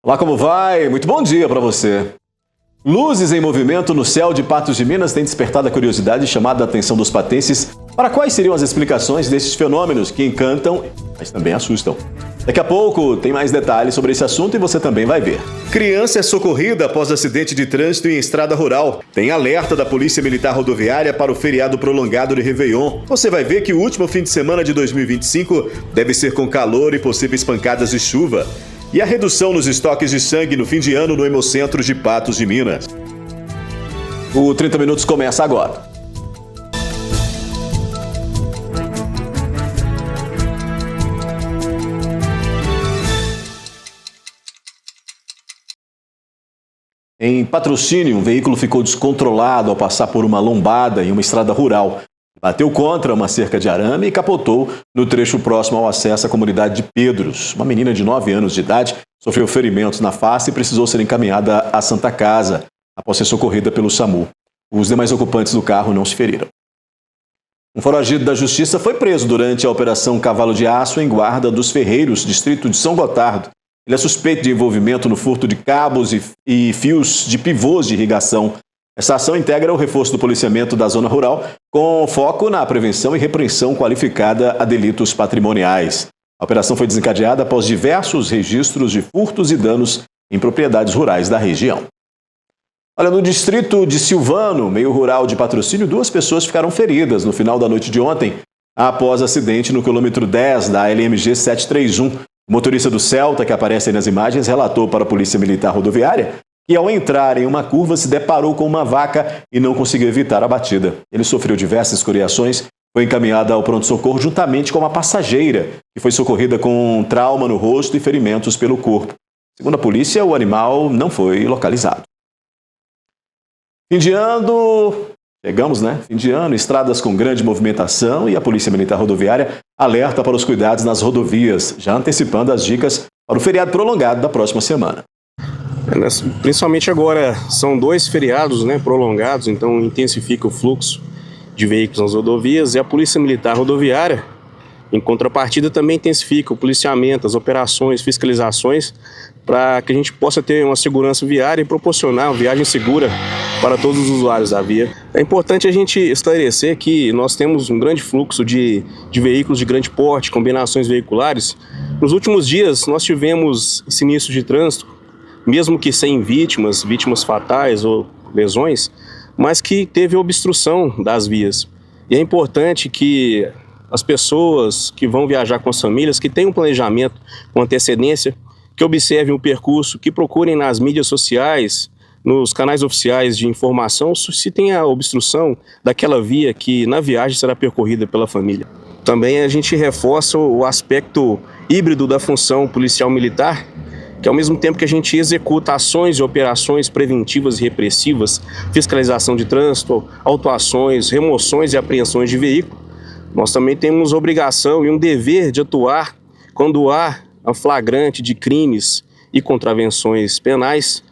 Olá, como vai? Muito bom dia para você. Luzes em movimento no céu de Patos de Minas têm despertado a curiosidade e chamado a atenção dos patenses para quais seriam as explicações desses fenômenos que encantam, mas também assustam. Daqui a pouco tem mais detalhes sobre esse assunto e você também vai ver. Criança é socorrida após acidente de trânsito em estrada rural. Tem alerta da Polícia Militar Rodoviária para o feriado prolongado de Réveillon. Você vai ver que o último fim de semana de 2025 deve ser com calor e possíveis pancadas de chuva. E a redução nos estoques de sangue no fim de ano no Hemocentro de Patos de Minas. O 30 Minutos começa agora. Em Patrocínio, um veículo ficou descontrolado ao passar por uma lombada em uma estrada rural. Bateu contra uma cerca de arame e capotou no trecho próximo ao acesso à comunidade de Pedros. Uma menina de 9 anos de idade sofreu ferimentos na face e precisou ser encaminhada à Santa Casa, após ser socorrida pelo SAMU. Os demais ocupantes do carro não se feriram. Um foragido da Justiça foi preso durante a Operação Cavalo de Aço em Guarda dos Ferreiros, distrito de São Gotardo. Ele é suspeito de envolvimento no furto de cabos e fios de pivôs de irrigação. Essa ação integra o reforço do policiamento da zona rural, com foco na prevenção e repreensão qualificada a delitos patrimoniais. A operação foi desencadeada após diversos registros de furtos e danos em propriedades rurais da região. Olha, no distrito de Silvano, meio rural de Patrocínio, 2 pessoas ficaram feridas no final da noite de ontem, após acidente no quilômetro 10 da LMG 731. O motorista do Celta, que aparece aí nas imagens, relatou para a Polícia Militar Rodoviária que, ao entrar em uma curva, se deparou com uma vaca e não conseguiu evitar a batida. Ele sofreu diversas escoriações, foi encaminhada ao pronto-socorro juntamente com uma passageira, que foi socorrida com um trauma no rosto e ferimentos pelo corpo. Segundo a polícia, o animal não foi localizado. Fim de ano, fim de ano, estradas com grande movimentação e a Polícia Militar Rodoviária alerta para os cuidados nas rodovias, já antecipando as dicas para o feriado prolongado da próxima semana. Principalmente agora são 2 feriados prolongados, então intensifica o fluxo de veículos nas rodovias e a Polícia Militar Rodoviária, em contrapartida, também intensifica o policiamento, as operações, fiscalizações, para que a gente possa ter uma segurança viária e proporcionar uma viagem segura para todos os usuários da via. É importante a gente esclarecer que nós temos um grande fluxo de veículos de grande porte, combinações veiculares. Nos últimos dias nós tivemos sinistros de trânsito, mesmo que sem vítimas fatais ou lesões, mas que teve obstrução das vias. E é importante que as pessoas que vão viajar com as famílias, que tenham um planejamento com antecedência, que observem o percurso, que procurem nas mídias sociais, nos canais oficiais de informação, se tem a obstrução daquela via que na viagem será percorrida pela família. Também a gente reforça o aspecto híbrido da função policial militar, que ao mesmo tempo que a gente executa ações e operações preventivas e repressivas, fiscalização de trânsito, autuações, remoções e apreensões de veículo, nós também temos obrigação e um dever de atuar quando há a flagrante de crimes e contravenções penais.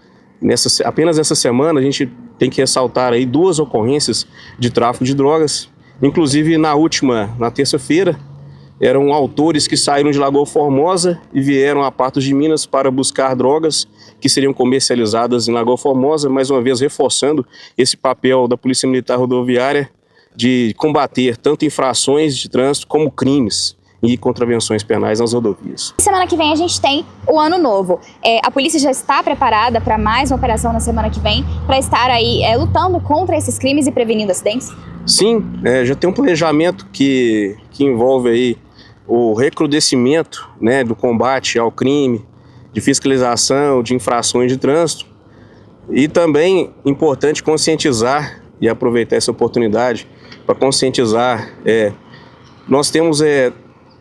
Apenas essa semana a gente tem que ressaltar aí 2 ocorrências de tráfico de drogas, inclusive na terça-feira, eram autores que saíram de Lagoa Formosa e vieram a Patos de Minas para buscar drogas que seriam comercializadas em Lagoa Formosa, mais uma vez reforçando esse papel da Polícia Militar Rodoviária de combater tanto infrações de trânsito como crimes e contravenções penais nas rodovias. Semana que vem a gente tem o Ano Novo. A polícia já está preparada para mais uma operação na semana que vem, para estar aí lutando contra esses crimes e prevenindo acidentes? Sim, já tem um planejamento que envolve aí o recrudescimento do combate ao crime, de fiscalização, de infrações de trânsito. E também importante conscientizar e aproveitar essa oportunidade para conscientizar. Nós temos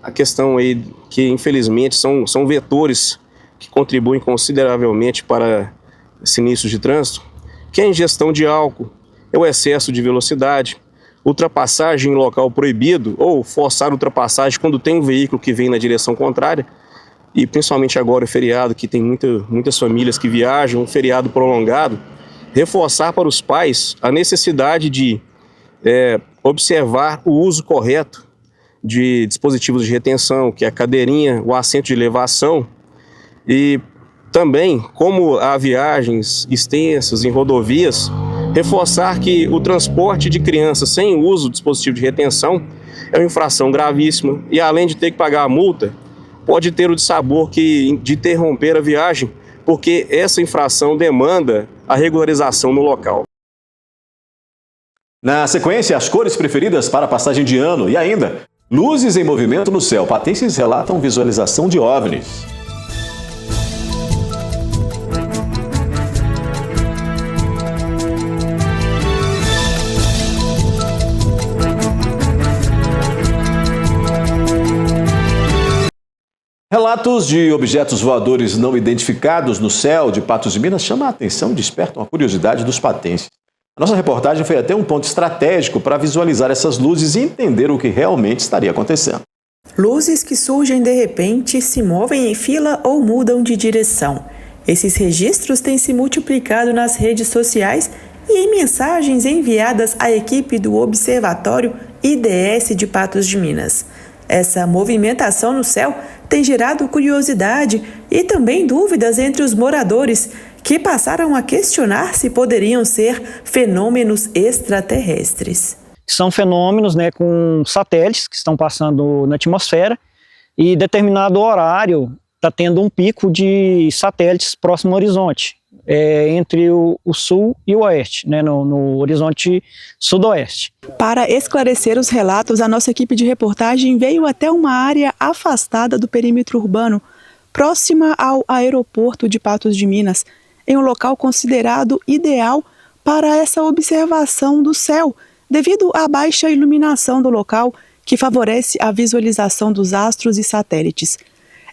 a questão aí que infelizmente são vetores que contribuem consideravelmente para sinistros de trânsito, que é a ingestão de álcool, é o excesso de velocidade, ultrapassagem em local proibido ou forçar ultrapassagem quando tem um veículo que vem na direção contrária, e principalmente agora o feriado, que tem muitas famílias que viajam, um feriado prolongado, reforçar para os pais a necessidade de observar o uso correto de dispositivos de retenção, que é a cadeirinha, o assento de elevação, e Também, como há viagens extensas em rodovias, reforçar que o transporte de crianças sem uso do dispositivo de retenção é uma infração gravíssima e, além de ter que pagar a multa, pode ter o dissabor de interromper a viagem, porque essa infração demanda a regularização no local. Na sequência, as cores preferidas para a passagem de ano e ainda luzes em movimento no céu. Patentes relatam visualização de OVNIs. Relatos de objetos voadores não identificados no céu de Patos de Minas chamam a atenção e despertam a curiosidade dos patenses. A nossa reportagem foi até um ponto estratégico para visualizar essas luzes e entender o que realmente estaria acontecendo. Luzes que surgem de repente, se movem em fila ou mudam de direção. Esses registros têm se multiplicado nas redes sociais e em mensagens enviadas à equipe do Observatório IDS de Patos de Minas. Essa movimentação no céu tem gerado curiosidade e também dúvidas entre os moradores, que passaram a questionar se poderiam ser fenômenos extraterrestres. São fenômenos, com satélites que estão passando na atmosfera e determinado horário está tendo um pico de satélites próximo ao horizonte, entre o sul e o oeste, no horizonte sudoeste. Para esclarecer os relatos, a nossa equipe de reportagem veio até uma área afastada do perímetro urbano, próxima ao aeroporto de Patos de Minas, em um local considerado ideal para essa observação do céu, devido à baixa iluminação do local, que favorece a visualização dos astros e satélites.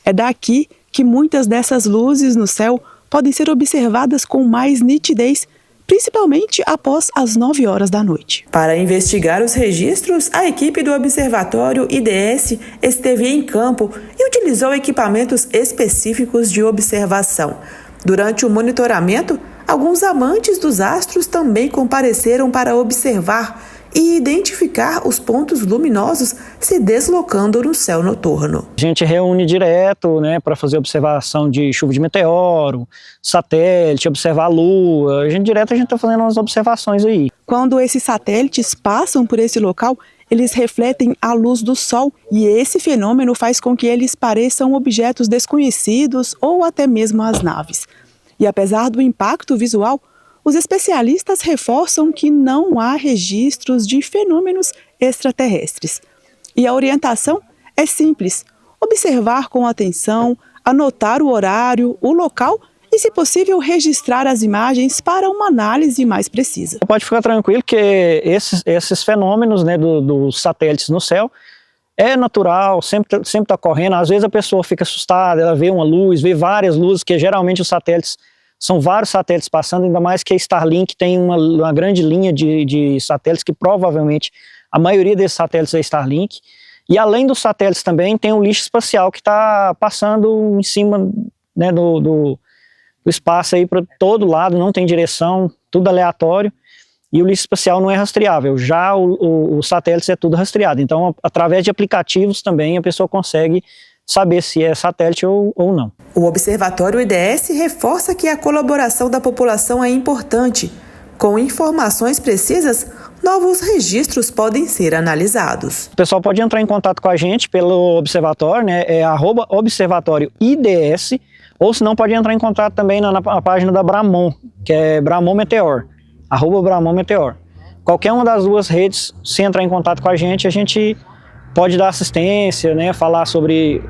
É daqui que muitas dessas luzes no céu podem ser observadas com mais nitidez, principalmente após as 9 horas da noite. Para investigar os registros, a equipe do Observatório IDS esteve em campo e utilizou equipamentos específicos de observação. Durante o monitoramento, alguns amantes dos astros também compareceram para observar e identificar os pontos luminosos se deslocando no céu noturno. A gente reúne direto, para fazer observação de chuva de meteoro, satélite, observar a lua. A gente está fazendo umas observações aí. Quando esses satélites passam por esse local, eles refletem a luz do sol e esse fenômeno faz com que eles pareçam objetos desconhecidos ou até mesmo as naves. E apesar do impacto visual, os especialistas reforçam que não há registros de fenômenos extraterrestres. E a orientação é simples: observar com atenção, anotar o horário, o local e, se possível, registrar as imagens para uma análise mais precisa. Pode ficar tranquilo que esses fenômenos dos satélites no céu é natural, sempre está ocorrendo. Às vezes a pessoa fica assustada, ela vê uma luz, vê várias luzes, que geralmente os satélites são vários satélites passando, ainda mais que a Starlink tem uma grande linha de satélites, que provavelmente a maioria desses satélites é Starlink. E além dos satélites também tem o lixo espacial que está passando em cima do espaço aí para todo lado, não tem direção, tudo aleatório. E o lixo espacial não é rastreável, já os satélites é tudo rastreado. Então, através de aplicativos também a pessoa consegue saber se é satélite ou não. O Observatório IDS reforça que a colaboração da população é importante. Com informações precisas, novos registros podem ser analisados. O pessoal pode entrar em contato com a gente pelo observatório, @observatório IDS, ou se não pode entrar em contato também na página da Bramon, que é Bramon Meteor, @Bramon Meteor. Qualquer uma das duas redes, se entrar em contato com a gente pode dar assistência, falar sobre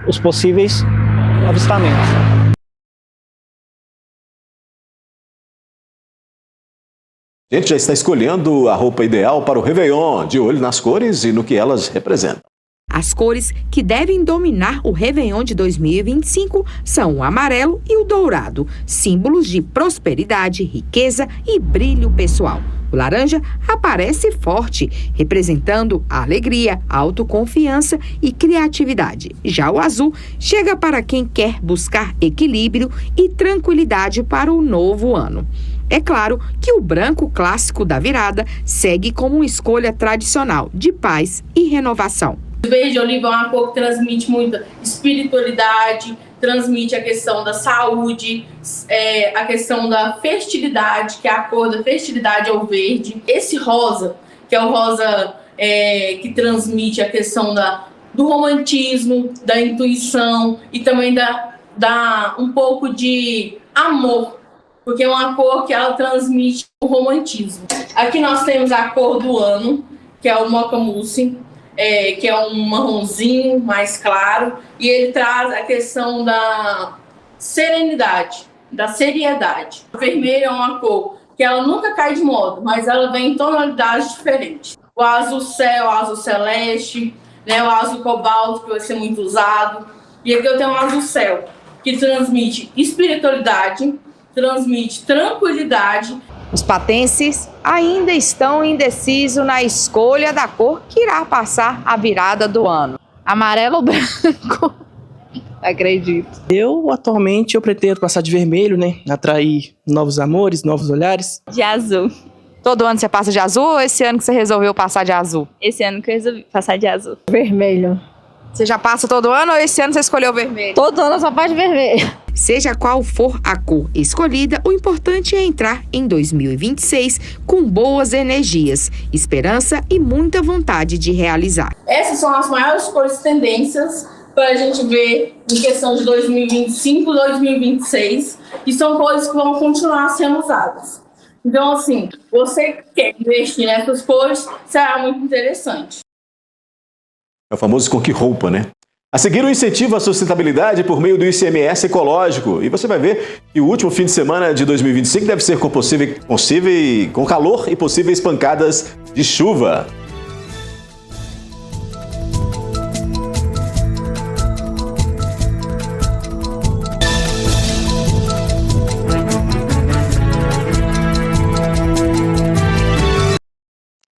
os possíveis avistamentos. A gente já está escolhendo a roupa ideal para o Réveillon, de olho nas cores e no que elas representam. As cores que devem dominar o Réveillon de 2025 são o amarelo e o dourado, símbolos de prosperidade, riqueza e brilho pessoal. O laranja aparece forte, representando a alegria, a autoconfiança e criatividade. Já o azul chega para quem quer buscar equilíbrio e tranquilidade para o novo ano. É claro que o branco clássico da virada segue como uma escolha tradicional de paz e renovação. O verde oliva é uma cor que transmite muita espiritualidade, transmite a questão da saúde, a questão da fertilidade, que é a cor da fertilidade é o verde. Esse rosa, que é o rosa que transmite a questão do romantismo, da intuição e também dá um pouco de amor, porque é uma cor que ela transmite o romantismo. Aqui nós temos a cor do ano, que é o Mocha Mousse, que é um marronzinho mais claro, e ele traz a questão da serenidade, da seriedade. O vermelho é uma cor que ela nunca cai de moda, mas ela vem em tonalidades diferentes. O azul céu, o azul celeste, né, o azul cobalto, que vai ser muito usado. E aqui eu tenho o azul céu, que transmite espiritualidade, transmite tranquilidade. Os patenses ainda estão indecisos na escolha da cor que irá passar a virada do ano. Amarelo ou branco? Acredito. Atualmente, eu pretendo passar de vermelho, né? Atrair novos amores, novos olhares. De azul. Todo ano você passa de azul ou esse ano que você resolveu passar de azul? Esse ano que eu resolvi passar de azul. Vermelho. Você já passa todo ano ou esse ano você escolheu vermelho? Todo ano eu só passo de vermelho. Seja qual for a cor escolhida, o importante é entrar em 2026 com boas energias, esperança e muita vontade de realizar. Essas são as maiores cores tendências para a gente ver em questão de 2025, 2026, e são cores que vão continuar sendo usadas. Então, assim, você que quer investir nessas cores, será muito interessante. É o famoso com que roupa, né? A seguir, o incentivo à sustentabilidade por meio do ICMS ecológico. E você vai ver que o último fim de semana de 2025 deve ser com calor e possíveis pancadas de chuva.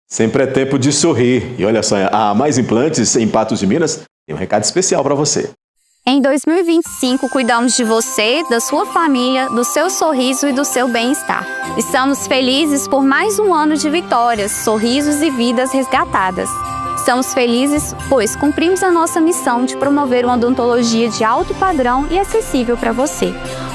Sempre é tempo de sorrir. E olha só, a Mais Implantes em Patos de Minas tem um recado especial para você. Em 2025, cuidamos de você, da sua família, do seu sorriso e do seu bem-estar. Estamos felizes por mais um ano de vitórias, sorrisos e vidas resgatadas. Estamos felizes, pois cumprimos a nossa missão de promover uma odontologia de alto padrão e acessível para você.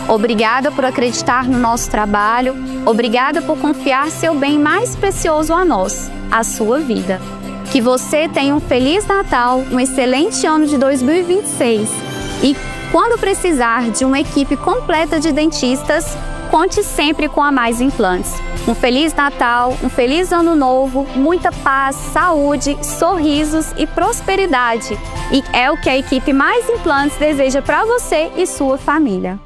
Obrigada por acreditar no nosso trabalho, obrigada por confiar seu bem mais precioso a nós, a sua vida. Que você tenha um Feliz Natal, um excelente ano de 2026 e, quando precisar de uma equipe completa de dentistas, conte sempre com a Mais Implantes. Um Feliz Natal, um Feliz Ano Novo, muita paz, saúde, sorrisos e prosperidade. E é o que a equipe Mais Implantes deseja para você e sua família.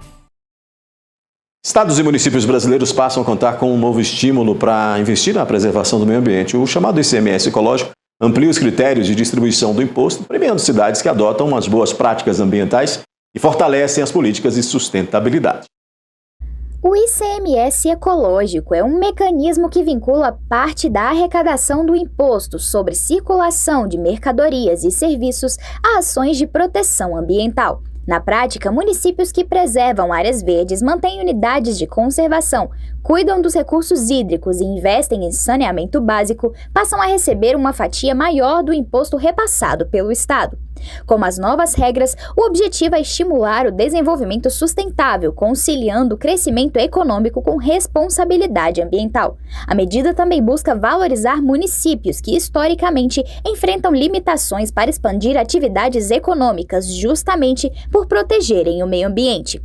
Estados e municípios brasileiros passam a contar com um novo estímulo para investir na preservação do meio ambiente. O chamado ICMS ecológico amplia os critérios de distribuição do imposto, premiando cidades que adotam as boas práticas ambientais e fortalecem as políticas de sustentabilidade. O ICMS ecológico é um mecanismo que vincula parte da arrecadação do imposto sobre circulação de mercadorias e serviços a ações de proteção ambiental. Na prática, municípios que preservam áreas verdes, mantêm unidades de conservação, cuidam dos recursos hídricos e investem em saneamento básico, passam a receber uma fatia maior do imposto repassado pelo Estado. Com as novas regras, o objetivo é estimular o desenvolvimento sustentável, conciliando o crescimento econômico com responsabilidade ambiental. A medida também busca valorizar municípios que, historicamente, enfrentam limitações para expandir atividades econômicas, justamente por protegerem o meio ambiente.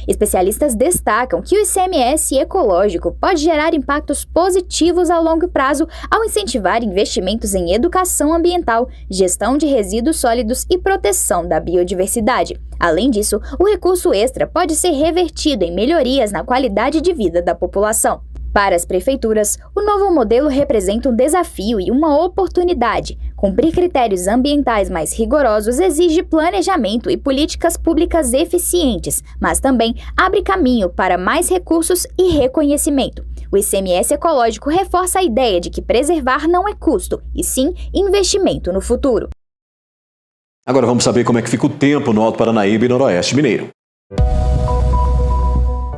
Especialistas destacam que o ICMS ecológico pode gerar impactos positivos ao longo prazo ao incentivar investimentos em educação ambiental, gestão de resíduos sólidos e proteção da biodiversidade. Além disso, o recurso extra pode ser revertido em melhorias na qualidade de vida da população. Para as prefeituras, o novo modelo representa um desafio e uma oportunidade. Cumprir critérios ambientais mais rigorosos exige planejamento e políticas públicas eficientes, mas também abre caminho para mais recursos e reconhecimento. O ICMS ecológico reforça a ideia de que preservar não é custo, e sim investimento no futuro. Agora vamos saber como é que fica o tempo no Alto Paranaíba e Noroeste Mineiro.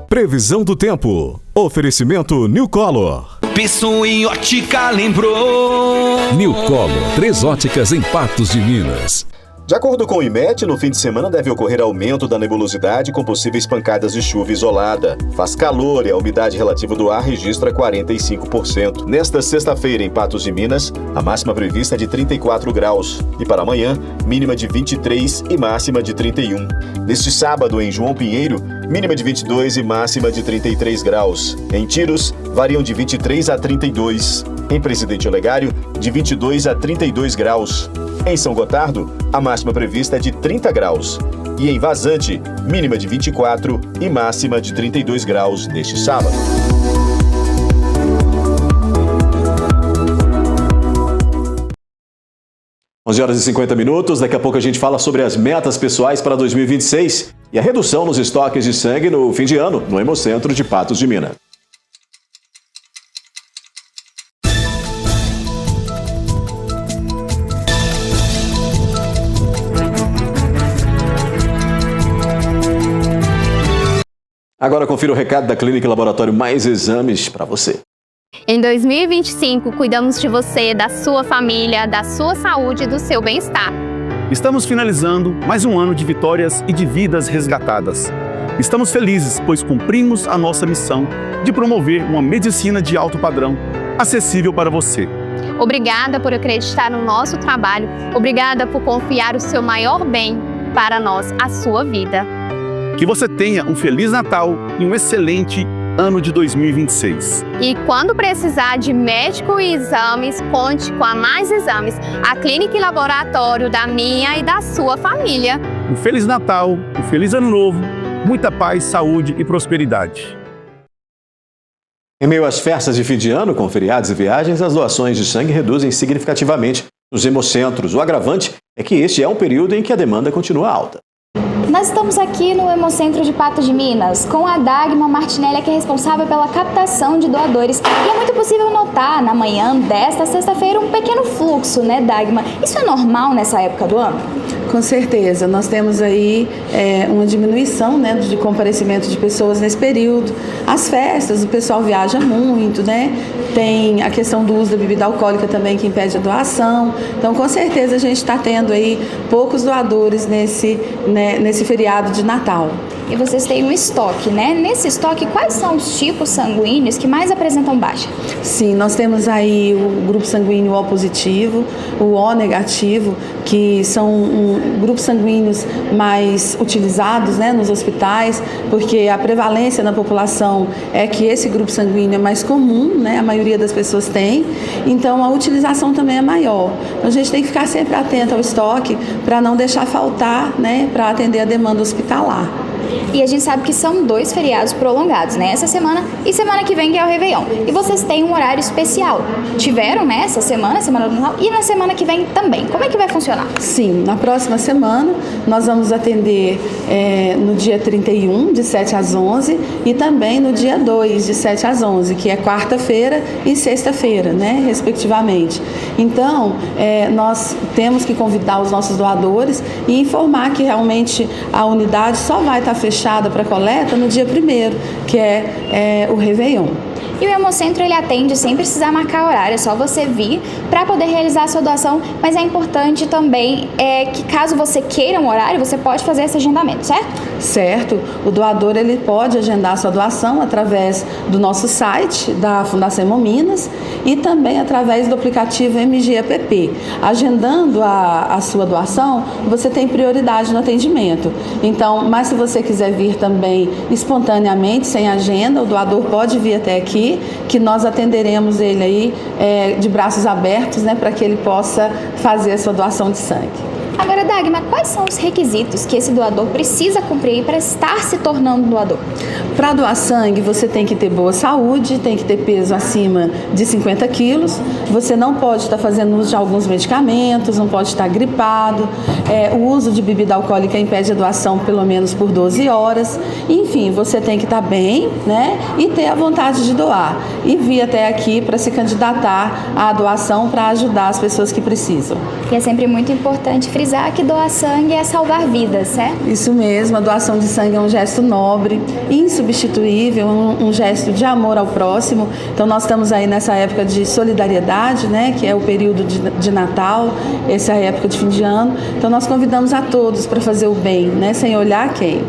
Previsão do tempo. Oferecimento New Color. Pensou em ótica, lembrou. Newcolor, 3 óticas em Patos de Minas. De acordo com o IMET, no fim de semana deve ocorrer aumento da nebulosidade com possíveis pancadas de chuva isolada. Faz calor e a umidade relativa do ar registra 45%. Nesta sexta-feira, em Patos de Minas, a máxima prevista é de 34 graus. E para amanhã, mínima de 23 e máxima de 31. Neste sábado, em João Pinheiro, mínima de 22 e máxima de 33 graus. Em Tiros, variam de 23 a 32. Em Presidente Olegário, de 22 a 32 graus. Em São Gotardo, a máxima prevista é de 30 graus. E em Vazante, mínima de 24 e máxima de 32 graus neste sábado. 11h50. Daqui a pouco a gente fala sobre as metas pessoais para 2026 e a redução nos estoques de sangue no fim de ano, no Hemocentro de Patos de Minas. Agora confira o recado da Clínica e Laboratório Mais Exames para você. Em 2025, cuidamos de você, da sua família, da sua saúde e do seu bem-estar. Estamos finalizando mais um ano de vitórias e de vidas resgatadas. Estamos felizes, pois cumprimos a nossa missão de promover uma medicina de alto padrão, acessível para você. Obrigada por acreditar no nosso trabalho. Obrigada por confiar o seu maior bem para nós, a sua vida. Que você tenha um Feliz Natal e um excelente ano de 2026. E quando precisar de médico e exames, conte com a Mais Exames, a clínica e laboratório da minha e da sua família. Um Feliz Natal, um Feliz Ano Novo, muita paz, saúde e prosperidade. Em meio às festas de fim de ano, com feriados e viagens, as doações de sangue reduzem significativamente nos hemocentros. O agravante é que este é um período em que a demanda continua alta. Nós estamos aqui no Hemocentro de Patos de Minas com a Dagma Martinelli, que é responsável pela captação de doadores. E é muito possível notar na manhã desta sexta-feira um pequeno fluxo, né, Dagma? Isso é normal nessa época do ano? Com certeza, nós temos aí uma diminuição, né, de comparecimento de pessoas nesse período. As festas, o pessoal viaja muito, né? Tem a questão do uso da bebida alcoólica também que impede a doação. Então, com certeza, a gente está tendo aí poucos doadores nesse feriado de Natal. E vocês têm um estoque, né? Nesse estoque, quais são os tipos sanguíneos que mais apresentam baixa? Sim, nós temos aí o grupo sanguíneo O positivo, o O negativo, que são grupos sanguíneos mais utilizados, né, nos hospitais, porque a prevalência na população é que esse grupo sanguíneo é mais comum, né? A maioria das pessoas tem, então a utilização também é maior. Então a gente tem que ficar sempre atento ao estoque para não deixar faltar, né, para atender a demanda hospitalar. E a gente sabe que são 2 feriados prolongados, né? Essa semana e semana que vem, que é o Réveillon. E vocês têm um horário especial. Tiveram, né, essa semana do Natal, e na semana que vem também. Como é que vai funcionar? Sim, na próxima semana nós vamos atender no dia 31, de 7 às 11, e também no dia 2, de 7 às 11, que é quarta-feira e sexta-feira, né, respectivamente. Então, nós temos que convidar os nossos doadores e informar que realmente a unidade só vai estar fechada para coleta no dia 1º, que é o Réveillon. E o Hemocentro, ele atende sem precisar marcar horário, é só você vir para poder realizar a sua doação, mas é importante também que caso você queira um horário, você pode fazer esse agendamento, certo? Certo. O doador, ele pode agendar a sua doação através do nosso site, da Fundação Hemominas, e também através do aplicativo MGAPP. Agendando a sua doação, você tem prioridade no atendimento. Então, mas se você quiser vir também espontaneamente, sem agenda, o doador pode vir até aqui, que nós atenderemos ele aí de braços abertos, né, para que ele possa fazer a sua doação de sangue. Agora, Dagma, quais são os requisitos que esse doador precisa cumprir para estar se tornando doador? Para doar sangue, você tem que ter boa saúde, tem que ter peso acima de 50 quilos, você não pode estar fazendo uso de alguns medicamentos, não pode estar gripado, o uso de bebida alcoólica impede a doação pelo menos por 12 horas, enfim, você tem que estar bem, né, e ter a vontade de doar, e vir até aqui para se candidatar à doação para ajudar as pessoas que precisam. E é sempre muito importante frisar que doar sangue é salvar vidas, certo? Isso mesmo, a doação de sangue é um gesto nobre, insubstituível, um gesto de amor ao próximo. Então nós estamos aí nessa época de solidariedade, né, que é o período de Natal, essa é a época de fim de ano. Então nós convidamos a todos para fazer o bem, né, sem olhar quem.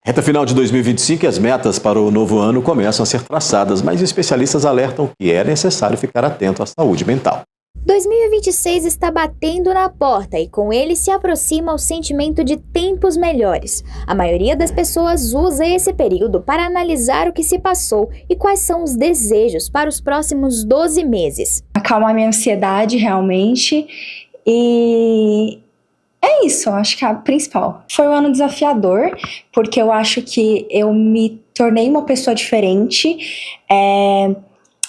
Reta final de 2025 e as metas para o novo ano começam a ser traçadas, mas especialistas alertam que é necessário ficar atento à saúde mental. 2026 está batendo na porta e com ele se aproxima o sentimento de tempos melhores. A maioria das pessoas usa esse período para analisar o que se passou e quais são os desejos para os próximos 12 meses. Acalmar minha ansiedade realmente e é isso, acho que é a principal. Foi um ano desafiador, porque eu acho que eu me tornei uma pessoa diferente.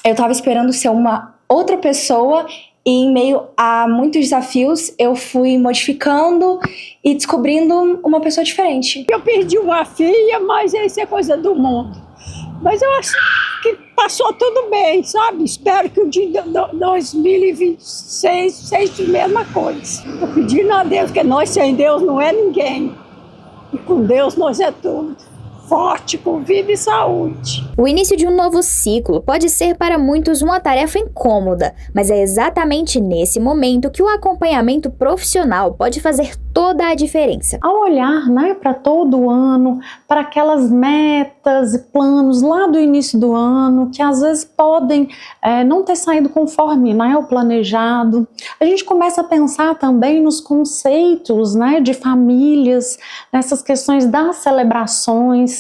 Eu estava esperando ser uma outra pessoa e em meio a muitos desafios eu fui modificando e descobrindo uma pessoa diferente. Eu perdi uma filha, mas isso é coisa do mundo. Mas eu acho que passou tudo bem, sabe? Espero que o de 2026 seja a mesma coisa. Tô pedindo a Deus, porque nós sem Deus não é ninguém. E com Deus nós é tudo. Forte, com vida e saúde. O início de um novo ciclo pode ser para muitos uma tarefa incômoda, mas é exatamente nesse momento que o acompanhamento profissional pode fazer toda a diferença. Ao olhar, né, para todo o ano, para aquelas metas e planos lá do início do ano, que às vezes podem não ter saído conforme, né, o planejado, a gente começa a pensar também nos conceitos, né, de famílias, nessas questões das celebrações.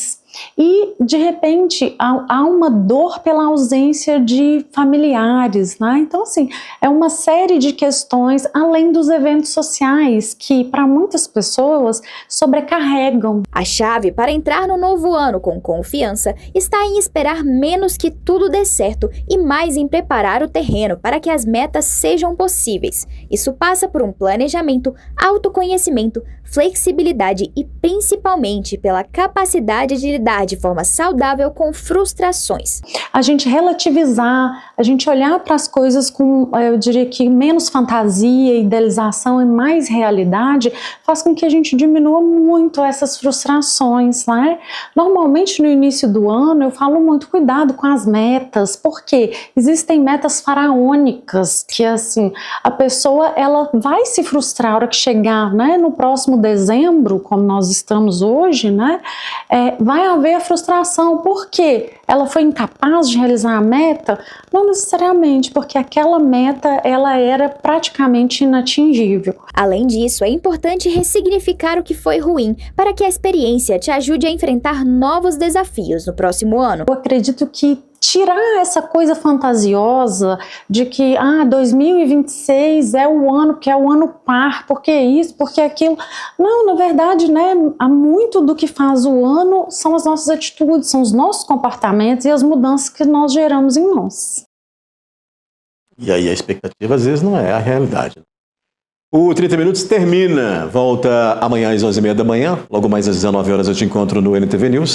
E, de repente, há uma dor pela ausência de familiares, né? Então, assim, é uma série de questões, além dos eventos sociais, que, para muitas pessoas, sobrecarregam. A chave para entrar no novo ano com confiança está em esperar menos que tudo dê certo e mais em preparar o terreno para que as metas sejam possíveis. Isso passa por um planejamento, autoconhecimento, flexibilidade e, principalmente, pela capacidade de lidar de forma saudável com frustrações. A gente relativizar, a gente olhar para as coisas com, eu diria que menos fantasia, idealização e mais realidade, faz com que a gente diminua muito essas frustrações, né? Normalmente no início do ano eu falo muito cuidado com as metas, porque existem metas faraônicas que assim, a pessoa ela vai se frustrar a hora que chegar, né, no próximo dezembro, como nós estamos hoje, né, vai haver a frustração. Por quê? Ela foi incapaz de realizar a meta? Não necessariamente, porque aquela meta ela era praticamente inatingível. Além disso, é importante ressignificar o que foi ruim para que a experiência te ajude a enfrentar novos desafios no próximo ano. Eu acredito que tirar essa coisa fantasiosa de que 2026 é o ano, que é o ano par, porque isso, porque aquilo. Não, na verdade, né, há muito do que faz o ano são as nossas atitudes, são os nossos comportamentos e as mudanças que nós geramos em nós. E aí a expectativa às vezes não é a realidade. O 30 Minutos termina. Volta amanhã às 11h30 da manhã. Logo mais às 19 horas eu te encontro no NTV News.